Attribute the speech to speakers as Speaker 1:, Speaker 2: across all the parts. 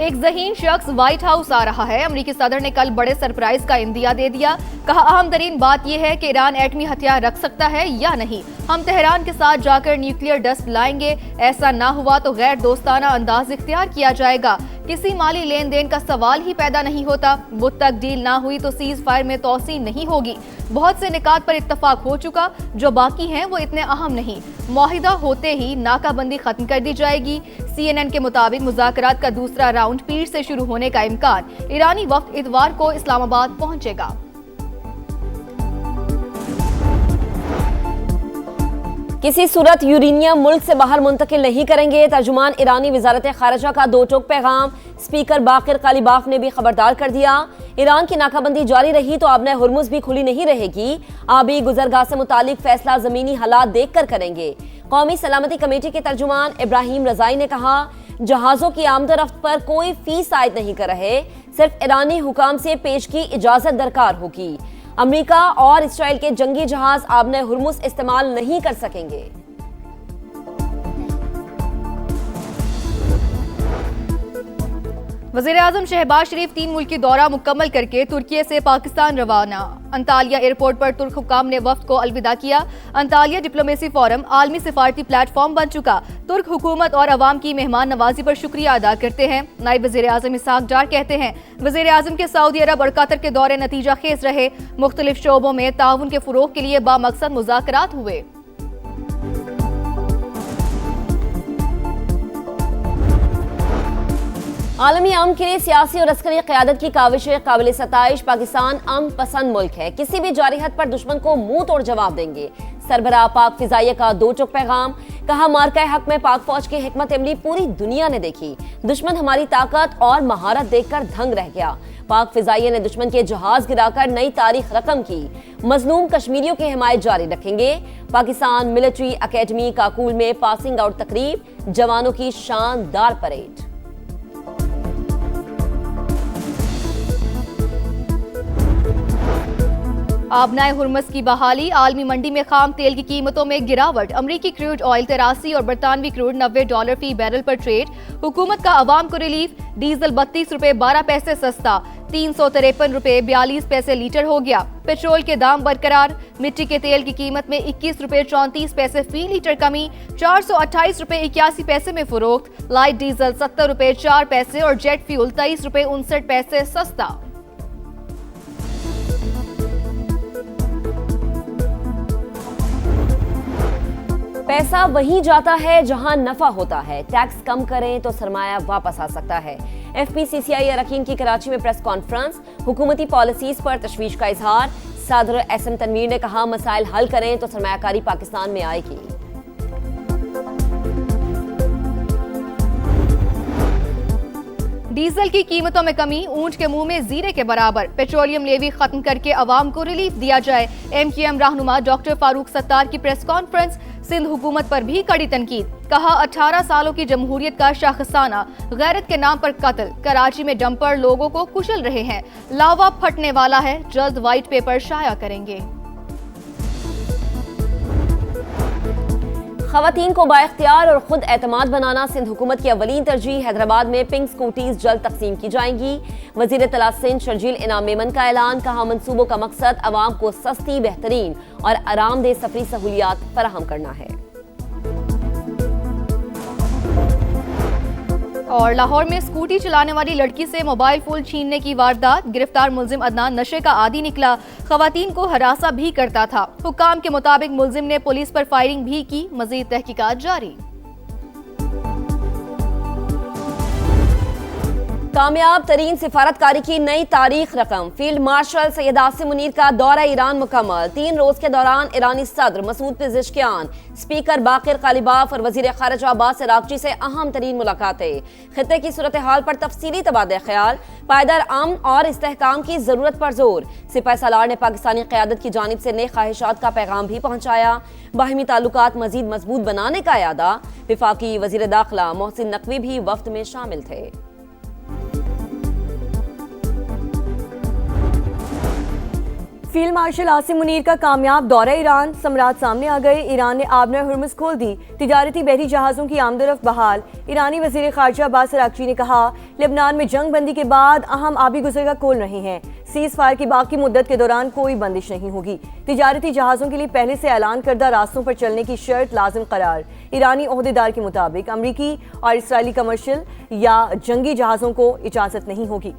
Speaker 1: एक ज़हीन शख्स white house आ रहा है। अमेरिकी सदर ने कल बड़े सरप्राइज का इंदिया दे दिया। कहा, अहम तरीन बात यह है कि ईरान एटमी हथियार रख सकता है या नहीं। हम तेहरान के साथ जाकर न्यूक्लियर डस्ट लाएंगे। ऐसा ना हुआ तो गैर दोस्ताना अंदाज इख्तियार किया जाएगा। किसी माली लेन देन का सवाल ही पैदा नहीं होता। बुध तक डील ना हुई तो सीज फायर में तोसी नहीं होगी। बहुत से निकात पर इत्तफाक हो चुका, जो बाकी हैं वो इतने अहम नहीं। मुआहिदा होते ही नाकाबंदी खत्म कर दी जाएगी। CNN के मुताबिक मुज़ाकरात का दूसरा राउंड पीर से शुरू होने का इम्कान। ईरानी वक्त इतवार को इस्लामाबाद पहुंचेगा।
Speaker 2: किसी सूरत यूरेनियम मुल्क से बाहर मुंतकिल नहीं करेंगे। तर्जुमान ईरानी वजारत खारजा का दो टोक पैगाम। स्पीकर बाकिर कालिबाफ ने भी खबरदार कर दिया, ईरान की नाकाबंदी जारी रही तो आबने हुर्मुज भी खुली नहीं रहेगी। आबी गुजरगाह से मुतालिक फैसला जमीनी हालात देख कर करेंगे। कौमी सलामती कमेटी के तर्जुमान इब्राहिम रजाई ने कहा, जहाजों की आमदोरफ्त पर कोई फीस आयद नहीं कर रहे, सिर्फ ईरानी हुकाम से पेश की इजाजत दरकार होगी। अमेरिका और इसराइल के जंगी जहाज आबने हुर्मुज इस्तेमाल नहीं कर सकेंगे।
Speaker 1: वज़ीर-ए-आज़म शहबाज शरीफ 3 मुल्की दौरा मुकम्मल करके तुर्की से पाकिस्तान रवाना। अंतालिया एयरपोर्ट पर तुर्क हुक्काम ने वफ्द को अलविदा किया। अंतालिया डिप्लोमेसी फोरम आलमी सिफारती प्लेटफॉर्म बन चुका। तुर्क हुकूमत और अवाम की मेहमान नवाजी पर शुक्रिया अदा करते हैं। नायब वज़ीर-ए-आज़म इसहाक डार कहते हैं, वज़ीर-ए-आज़म के सऊदी अरब और कतर के दौरे नतीजा खेज रहे। मुख्तलिफ शोबों में ताउन के फरोग के लिए बामकसद मुज़ाकरात हुए।
Speaker 2: आलमी अमन के लिए सियासी और अस्करी क़यादत की काविशें काबिल सताइश। पाकिस्तान अमन पसंद मुल्क है, किसी भी जारी हद पर दुश्मन को मुंह तोड़ जवाब देंगे। सरबराह पाक फिजाइया का दो टोक पैगाम। कहा, मार्का हक में पाक फौज की हिकमत अमली पूरी दुनिया ने देखी। दुश्मन हमारी ताकत और महारत देखकर दंग रह गया। पाक फिजाइया ने दुश्मन के जहाज गिराकर नई तारीख रकम की। मजलूम कश्मीरियों की हिमायत जारी रखेंगे। पाकिस्तान मिलिट्री अकेडमी काकूल में पासिंग आउट तकरीब, जवानों की शानदार परेड।
Speaker 1: आबनाए हुर्मुज की बहाली। आलमी मंडी में खाम तेल की कीमतों में गिरावट। अमरीकी क्रूड ऑयल 83 और बरतानवी क्रूड $90 फी बैरल पर ट्रेड। हुकूमत का अवाम को रिलीफ। डीजल 32 रुपए 12 पैसे सस्ता, 353 रुपए 42 पैसे लीटर हो गया। पेट्रोल के दाम बरकरार। मिट्टी के तेल की कीमत में 21 रुपए 34 पैसे फी लीटर कमी, 428 रुपए 81 पैसे में फरोख्त। लाइट डीजल 70 रुपए 4 पैसे और जेट फ्यूल 23 रुपए 59 पैसे सस्ता।
Speaker 2: पैसा वहीं जाता है जहां नफा होता है। टैक्स कम करें तो सरमाया वापस आ सकता है। FPCCI अरकान की कराची में प्रेस कॉन्फ्रेंस। हुकूमती पॉलिसीज पर तशवीश का इजहार। सदर SM तनवीर ने कहा, मसाइल हल करें तो सरमायाकारी पाकिस्तान में आएगी।
Speaker 1: डीजल की कीमतों में कमी, ऊंट के मुंह में जीरे के बराबर। पेट्रोलियम लेवी खत्म करके अवाम को रिलीफ दिया जाए। MQM रहनुमा डॉक्टर फारूक सत्तार की प्रेस कॉन्फ्रेंस। सिंध हुकूमत पर भी कड़ी तनकीद। कहा, 18 सालों की जमहूरियत का शाखसाना गैरत के नाम पर कत्ल। कराची में डंपर लोगों को कुचल रहे हैं। लावा फटने वाला है, जल्द व्हाइट पेपर शाया करेंगे।
Speaker 2: खवातीन को बाइख्तियार और खुद एतमाद बनाना सिंध हुकूमत की अवलीन तरजीह। हैदराबाद में पिंक स्कूटीज जल्द तकसीम की जाएंगी। वजीर तला सिंध शर्जील इनाम मेमन का ऐलान। कहा, मंसूबों का मकसद अवाम को सस्ती, बेहतरीन और आरामदेह सफरी सहूलियात फराहम करना है।
Speaker 1: और लाहौर में स्कूटी चलाने वाली लड़की से मोबाइल फोन छीनने की वारदात। गिरफ्तार मुलजिम अदनान नशे का आदी निकला। खवातीन को हरासा भी करता था। हुक्काम के मुताबिक मुलजिम ने पुलिस पर फायरिंग भी की। मजीद तहकीकात जारी।
Speaker 2: कामयाब तरीन सिफारतकारी की नई तारीख रकम। फील्ड मार्शल सैयद आसिम मुनीर का दौरा ईरान मुकम्मल। 3 रोज के दौरान ईरानी सदर मसूद पेज़ेशकियान, स्पीकर बाकिर कालिबाफ और वजीर खारजा अब्बास अरागची से अहम तरीन मुलाकातें। खित्ते की सूरत हाल पर तफसीली तबादला ख्याल। पायदार अमन और इस्तेहकाम की जरूरत पर जोर। सिपाही सालार ने पाकिस्तानी क़यादत की जानिब से नेक ख्वाहिशात का पैगाम भी पहुंचाया। बाहिमी ताल्लुकात मजीद मजबूत बनाने का इरादा। वफाकी वजीर दाखिला मोहसिन नकवी भी वफ्द में शामिल थे।
Speaker 3: फील्ड मार्शल आसिम मुनीर का कामयाब दौरा ईरान, सम्राट सामने आ गए। ईरान ने आबना हुर्मुज़ खोल दी, तिजारती बहरी जहाज़ों की आमदरफ्त बहाल। ईरानी वज़ीर ख़ारजा अब्बास अराग़ची ने कहा, लेबनान में जंग बंदी के बाद अहम आबी गुज़र कौल नहीं है। सीज़ फायर की बाकी मुद्दत के दौरान कोई बंदिश नहीं होगी। तिजारती जहाज़ों के लिए पहले से ऐलान करदा रास्तों पर चलने की शर्त लाजिम करार। ईरानी ओहदेदार के मुताबिक अमरीकी और इसराइली कमर्शियल या जंगी जहाज़ों को इजाज़त नहीं होगी।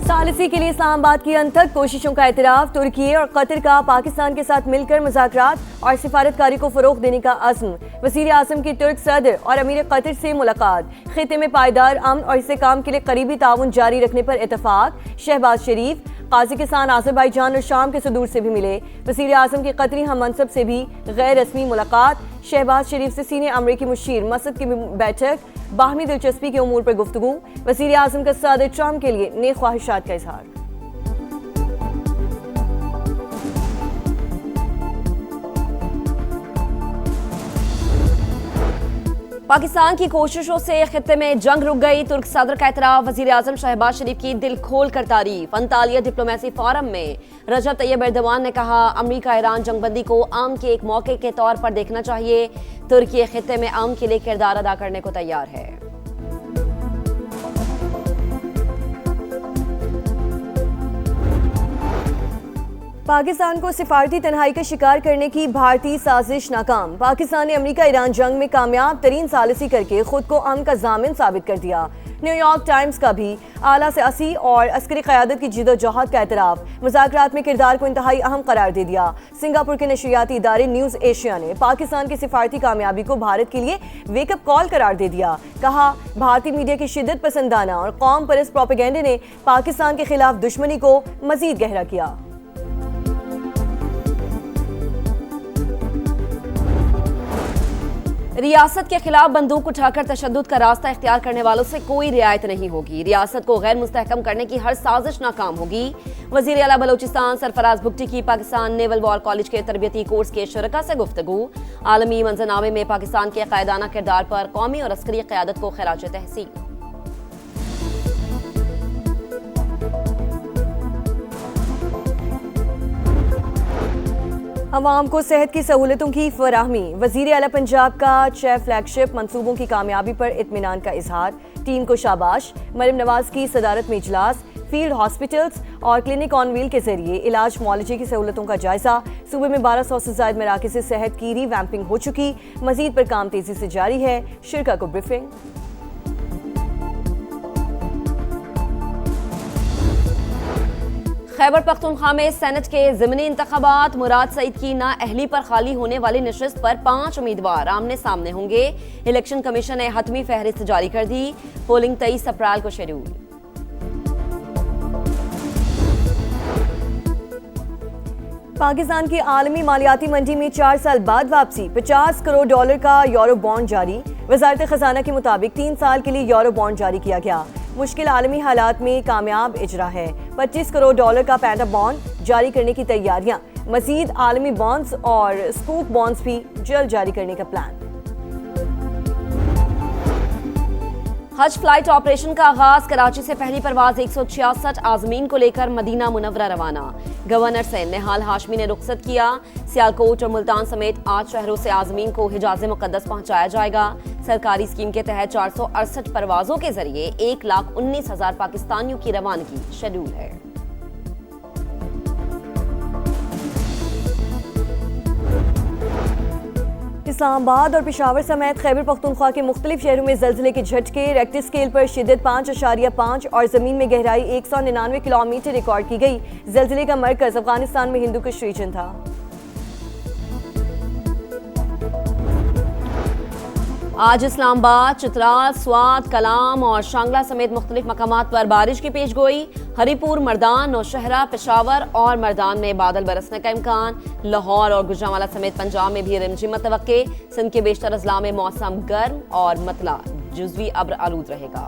Speaker 3: सालिसी के लिए इस्लामाबाद की अनथक कोशिशों का एतराफ़। तुर्की और कतर का पाकिस्तान के साथ मिलकर मुज़ाकरात और सिफारतकारी को फ़रोग़ देने का अज़्म। वज़ीर आज़म की तुर्क सदर और अमीर कतर से मुलाकात। ख़ित्ते में पायदार अमन और इस्तेहकाम के लिए करीबी ताउन जारी रखने पर इतफ़ाक़। शहबाज शरीफ काज़ाकिस्तान, आज़रबाईजान और शाम के सदूर से भी मिले। वज़ीर आज़म की कतरी हम मनसब से भी गैर रस्मी मुलाकात। शहबाज शरीफ से सीने अमरीकी मुशीर मसद की बैठक, बाहमी दिलचस्पी के उमूर पर गुफ्तगू। वज़ीर आज़म का सदर ट्रंप के लिए नेक ख्वाहिशात का इजहार।
Speaker 2: पाकिस्तान की कोशिशों से खित्ते में जंग रुक गई। तुर्क सदर का एतराफ़। वज़ीर आज़म शहबाज शरीफ की दिल खोल कर तारीफ। अंतालिया डिप्लोमेसी फोरम में रजब तैयब एर्दोगान ने कहा, अमरीका ईरान जंगबंदी को अमन के एक मौके के तौर पर देखना चाहिए। तुर्की खित्ते में अमन के लिए किरदार अदा करने को तैयार है।
Speaker 3: पाकिस्तान को सिफारती तन्हाई का शिकार करने की भारतीय साजिश नाकाम। पाकिस्तान ने अमरीका ईरान जंग में कामयाब तरीन सालिसी करके खुद को अमन का जामिन साबित कर दिया। न्यूयॉर्क टाइम्स का भी आला सियासी और अस्करी क़यादत की जिदोजहद का एतराफ़। मुज़ाकरात में किरदार को इंतहाई अहम करार दे दिया। सिंगापुर के नशरियाती इदारे न्यूज़ एशिया ने पाकिस्तान की सिफारती कामयाबी को भारत के लिए वेकअप कॉल करार दे दिया। कहा, भारतीय मीडिया की शिद्दत पसंदाना और कौम परस्त प्रोपेगेंडे ने पाकिस्तान के खिलाफ दुश्मनी को मज़ीद गहरा किया।
Speaker 2: रियासत के खिलाफ बंदूक उठाकर तशद्दुद का रास्ता इख्तियार करने वालों से कोई रियायत नहीं होगी। रियासत को गैर मुस्तहकम करने की हर साजिश नाकाम होगी। वज़ीर आला बलोचिस्तान सरफराज बुगटी की पाकिस्तान नेवल वॉर कॉलेज के तरबियती कोर्स के शुरका से गुफ्तगू। आलमी मंजरनामे में पाकिस्तान के कायदाना किरदार पर कौमी और अस्करी क़यादत को खिराज तहसीन।
Speaker 3: अवाम को सेहत की सहूलतों की फराहमी। वज़ीर आला पंजाब का 6 फ्लैगशिप मंसूबों की कामयाबी पर इत्मीनान का इजहार। टीम को शाबाश। मरियम नवाज की सदारत में इजलास। फील्ड हॉस्पिटल्स और क्लिनिक ऑन व्हील के जरिए इलाज मुआलजे की सहूलतों का जायजा। सूबे में 1200 से ज़ायद मराकज़ सेहत की रीवैम्पिंग हो चुकी। मजीद पर काम तेजी से जारी है। शिरका को ब्रीफिंग।
Speaker 2: खैबर पख्तूनख्वा में सेनेट के ज़िमनी इंतखाबात। मुराद सईद की नाअहली पर खाली होने वाली नशिस्त पर 5 उम्मीदवार आमने सामने होंगे। इलेक्शन कमीशन ने हतमी फहरिस्त जारी कर दी। पोलिंग 23 अप्रैल को शेड्यूल।
Speaker 3: पाकिस्तान की आलमी मालियाती मंडी में 4 साल बाद वापसी। $50 करोड़ का यूरो बॉन्ड जारी। वज़ारत खजाना के मुताबिक 3 साल के लिए यूरो बॉन्ड जारी किया गया। मुश्किल आलमी हालात में कामयाब इजरा है। $25 करोड़ का पैंडा बॉन्ड जारी करने की तैयारियां। मजीद आलमी बॉन्ड्स और स्कूप बॉन्ड्स भी जल्द जारी करने का प्लान।
Speaker 2: हज फ्लाइट ऑपरेशन का आगाज। कराची से पहली परवाज 166 आज़मीन को लेकर मदीना मुनव्वरा रवाना। गवर्नर से निहाल हाशमी ने रुखसत किया। सियालकोट और मुल्तान समेत 8 शहरों से आज़मीन को हिजाज़ मुक़द्दस पहुंचाया जाएगा। सरकारी स्कीम के तहत 468 परवाजों के जरिए 1,19,000 पाकिस्तानियों की रवानगी शेड्यूल है।
Speaker 3: इस्लामाबाद और पेशावर समेत खैबर पख्तूनख्वा के मुख्तलिफ शहरों में ज़लज़ले के झटके। रेक्टर स्केल पर शिद्दत 5.5 और ज़मीन में गहराई 199 किलोमीटर रिकॉर्ड की गई। ज़लज़ले का मरकज़ अफगानिस्तान में हिंदुकुश रीजन था।
Speaker 2: आज इस्लामाबाद, चित्राल, स्वात, कलाम और शांगला समेत मुख्तलिफ मकामात पर बारिश की पेशगोई। हरीपुर, मर्दान, नौशहरा, पेशावर और मर्दान में बादल बरसने का इम्कान। लाहौर और गुजरांवाला समेत पंजाब में भी रिमझिम मतवक्के। सिंध के बेशतर अजला में मौसम गर्म और मतला जुज़वी अब्र आलूद रहेगा।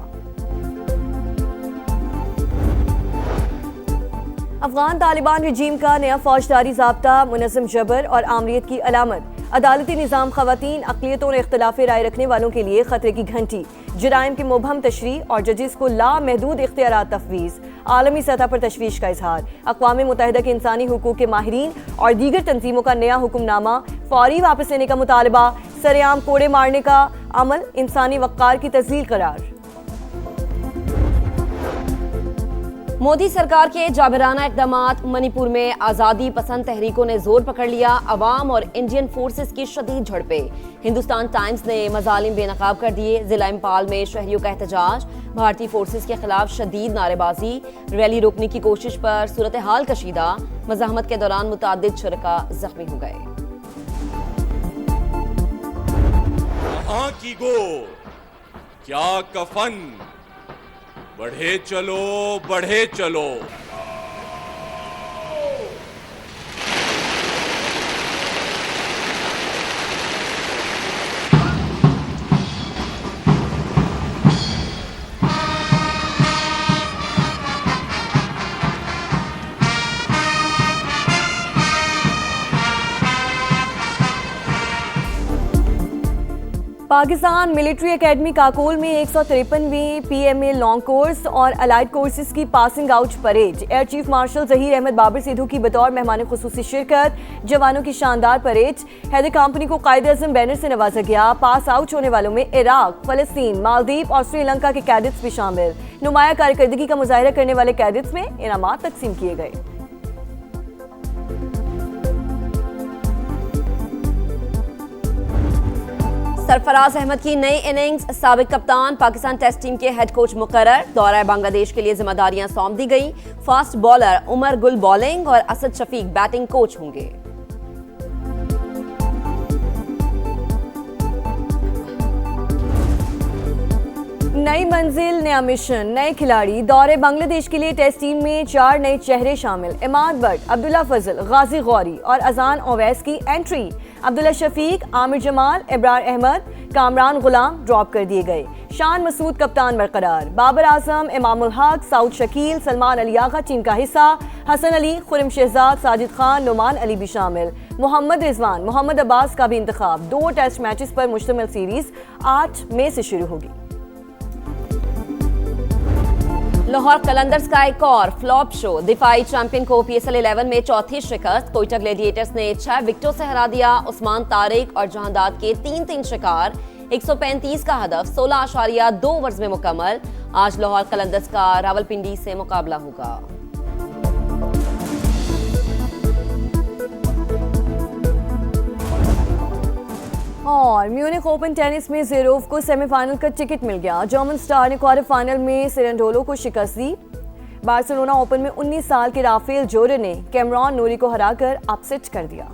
Speaker 3: अफगान तालिबान रजीम का नया फौजदारी ज़ाब्ता मुनज़्ज़म जबर और आमरीत की अलामत। अदालती निज़ाम ख़वातीन, अक़लियतों और इख्तिलाफ़ी राय रखने वालों के लिए ख़तरे की घंटी। जराइम की मुबहम तशरीह और जजेस को लामहदूद इख्तियारात तफवीज़। आलमी सतह पर तशवीश का इजहार। अक़वाम मुत्तहिदा के इंसानी हुकूक के माहिरीन और दीगर तंजीमों का नया हुक्मनामा फौरी वापस लेने का मुतालबा। सरेआम कोड़े मारने का अमल इंसानी वक़ार की तज़लील करार।
Speaker 2: मोदी सरकार के जाबिराना इक़दामात। मणिपुर में आज़ादी पसंद तहरीकों ने जोर पकड़ लिया। अवाम और इंडियन फोर्सेस की शदीद झड़पें। हिंदुस्तान टाइम्स ने मजालिम बेनकाब कर दिए। जिला इम्फाल में शहरियों का एहतजाज। भारतीय फोर्सेस के खिलाफ शदीद नारेबाजी। रैली रोकने की कोशिश पर सूरत हाल कशीदा। मज़ाहमत के दौरान मुतादिद शुरका जख्मी हो गए।
Speaker 4: कहाँ की गोर, क्या कफन, बढ़े चलो बढ़े चलो।
Speaker 3: पाकिस्तान मिलिट्री एकेडमी काकोल में 153वीं PMA लॉन्ग कोर्स और अलाइड कोर्सेज की passing out parade. Air chief marshal Zaheer Ahmed Babar Sidhu की बतौर मेहमान खुसूसी शिरकत। जवानों की शानदार परेड। हैदर कंपनी को कायद-ए-आज़म बैनर से नवाजा गया। पास आउट होने वालों में इराक, फलस्तीन, मालदीव और श्रीलंका के कैडेट्स भी शामिल। नुमाया कारकर्दगी का मुजाहिरा करने वाले कैडेट्स में इनामात तकसीम किए गए।
Speaker 2: सरफराज अहमद की नई इनिंग्स। साबिक कप्तान पाकिस्तान टेस्ट टीम के हेड कोच मुकर्रर। दौरा बांग्लादेश के लिए जिम्मेदारियां सौंप दी गई। Fast bowler Umar Gul bowling और असद शफीक बैटिंग कोच होंगे।
Speaker 3: नई मंजिल, नया मिशन, नए खिलाड़ी। दौरे बांग्लादेश के लिए टेस्ट टीम में 4 नए चेहरे शामिल। इमाद बट, अब्दुल्ला फजल, गाजी गौरी और अजान ओवैस की एंट्री। अब्दुल्ला शफीक, आमिर जमाल, इब्रार अहमद, कामरान गुलाम ड्रॉप कर दिए गए। शान मसूद कप्तान बरकरार। बाबर आजम, इमामुल हक, साउद शकील, सलमान अली आगा टीम का हिस्सा। हसन अली, खुरम शहजाद, साजिद खान, नुमान अली भी शामिल। मोहम्मद रिजवान, मोहम्मद अब्बास का भी इंतखाब। 2 टेस्ट मैचेस पर मुश्तमिल सीरीज 8 मई से शुरू होगी।
Speaker 2: लाहौर कलंदर्स का एक और फ्लॉप शो। दिफाई चैंपियन को PSL 11 में चौथी शिकस्त। कोयटा ग्लेडिएटर्स ने 6 विकेटों से हरा दिया। उस्मान तारिक और जहांदाद के 3-3 शिकार। 135 का हदफ 16.2 ओवर्स में मुकम्मल। आज लाहौर कलंदर्स का रावलपिंडी से मुकाबला होगा।
Speaker 3: और म्यूनिख ओपन टेनिस में ज़ेरोव को सेमीफाइनल का टिकट मिल गया। जर्मन स्टार ने क्वार्टर फाइनल में सेरेंडोलो को शिकस्त दी। बार्सिलोना ओपन में 19 साल के राफेल जोरे ने कैमरॉन नोरी को हराकर अपसेट कर दिया।